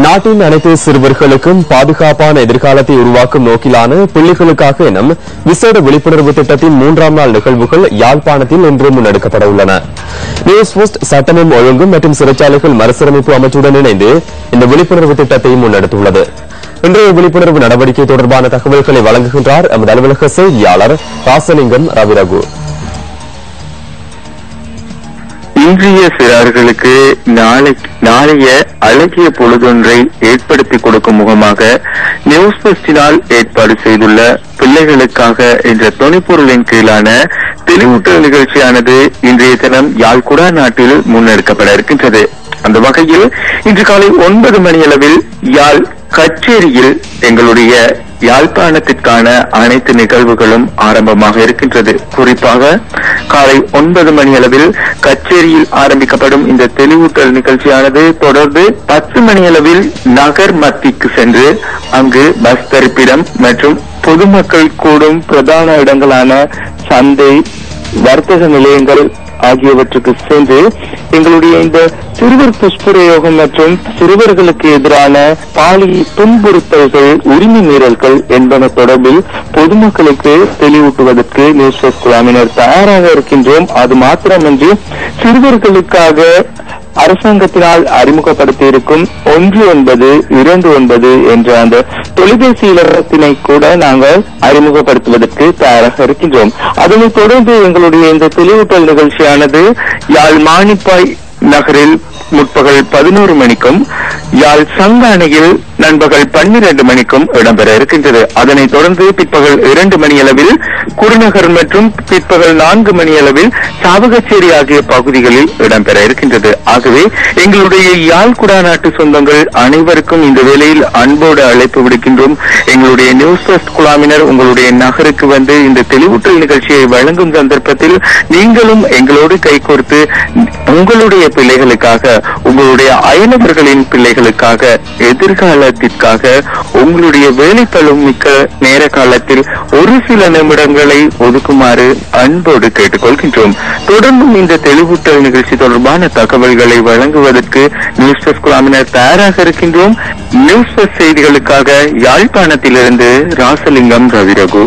நாட்டின் அனைத்து சிறுவர்களுக்கும் பாதுகாப்பான எதிர்காலத்தை உருவாக்கும் நோக்கிலான பிள்ளைகளுக்காக எனும் விசேட விழிப்புணர்வு திட்டத்தின் 3ஆம் நாள் நிகழ்வுகள் யாழ்ப்பாணத்தில் இன்று முன்னெடுக்கப்பட உள்ளன. நியூஸ் போஸ்ட் சட்டமும் ஒழுங்கும் மற்றும் சிறைச்சாலைகள் மறுசீரமைப்பு அமைச்சுடன் இணைந்து இந்த விழிப்புணர்வு திட்டத்தை முன்னெடுத்துள்ளது. இன்றைய விழிப்புணர்வு நடவடிக்கை தொடர்பான தகவல்களை வழங்குகின்றார் எமது அலுவலக செய்தியாளர் ராசலிங்கம் ரவிரகு. இன்றைய சிறார்களுக்கு நாளைய அழகிய பொழுதொன்றை ஏற்படுத்திக் கொடுக்கும் முகமாக நியூஸ் பெஸ்டினால் ஏற்பாடு செய்துள்ள பிள்ளைகளுக்காக என்ற துணைப்பொருளின் கீழான தெளிவூட்டல் நிகழ்ச்சியானது இன்றைய தினம் யாழ்குடா நாட்டில் முன்னெடுக்கப்பட இருக்கின்றது. அந்த வகையில் இன்று காலை 9 மணியளவில் யாழ் கச்சேரியில் எங்களுடைய யாழ்ப்பாணத்திற்கான அனைத்து நிகழ்வுகளும் ஆரம்பமாக இருக்கின்றது. குறிப்பாக காலை 9 மணியளவில் கச்சேரியில் ஆரம்பிக்கப்படும் இந்த தெளிவூட்டல் நிகழ்ச்சியானது தொடர்ந்து 10 மணியளவில் நகர் மத்திக்கு சென்று அங்கு பஸ் தரிப்பிடம் மற்றும் பொதுமக்கள் கூடும் பிரதான இடங்களான சந்தை, வர்த்தக நிலையங்கள் ஆகியவற்றுக்கு சென்று எங்களுடைய இந்த சிறுவர் புஷ்பரயோகம் மற்றும் சிறுவர்களுக்கு எதிரான பாலியல் துன்புறுத்தல்கள், உரிமை மீறல்கள் என்பன தொடர்பில் பொதுமக்களுக்கு தெளிவூட்டுவதற்கு நியூஸ் போஸ்ட் குழாமினர் தயாராக இருக்கின்றோம். அது மாத்திரமன்றி சிறுவர்களுக்காக அரசாங்கத்தினால் அறிமுகப்படுத்தியிருக்கும் 1929 என்ற அந்த தொலைபேசி இலக்கத்தினை கூட நாங்கள் அறிமுகப்படுத்துவதற்கு தயாராக இருக்கின்றோம். அதனைத் தொடர்ந்து எங்களுடைய இந்த தெளிவூட்டல் நிகழ்ச்சியானது யாழ் மானிப்பாய் நகரில் முற்பகல் 11 மணிக்கும் யாழ் சங்கானையில் நண்பகல் 12 மணிக்கும் இடம்பெற இருக்கின்றது. அதனைத் தொடர்ந்து பிற்பகல் 2 மணியளவில் குருநகர் மற்றும் பிற்பகல் 4 மணியளவில் சாவகச்சேரி ஆகிய பகுதிகளில் இடம்பெற இருக்கின்றது. ஆகவே எங்களுடைய யாழ்குடா நாட்டு சொந்தங்கள் அனைவருக்கும் இந்த வேளையில் அன்போடு அழைப்பு விடுக்கின்றோம். எங்களுடைய நியூஸ் போஸ்ட் குழாமினர் உங்களுடைய நகருக்கு வந்து இந்த தெளிவூட்டல் நிகழ்ச்சியை வழங்கும் சந்தர்ப்பத்தில் நீங்களும் எங்களோடு கைகோர்த்து உங்களுடைய பிள்ளைகளுக்காக, உங்களுடைய அயலவர்களின் பிள்ளைகளுக்காக, எதிர்காலத்திற்காக உங்களுடைய வேலைப்பளு மிக்க நேர காலத்தில் ஒரு சில நிமிடங்களை ஒதுக்குமாறு அன்போடு கேட்டுக்கொள்கின்றோம். தொடர்ந்தும் இந்த தெளிவூட்டல் நிகழ்ச்சி தொடர்பான தகவல்களை வழங்குவதற்கு நியூஸ் போஸ்ட் குழாமினர் தயாராக இருக்கின்றோம். நியூஸ் போஸ்ட் செய்திகளுக்காக யாழ்ப்பாணத்திலிருந்து ராசலிங்கம் ரவிரகு.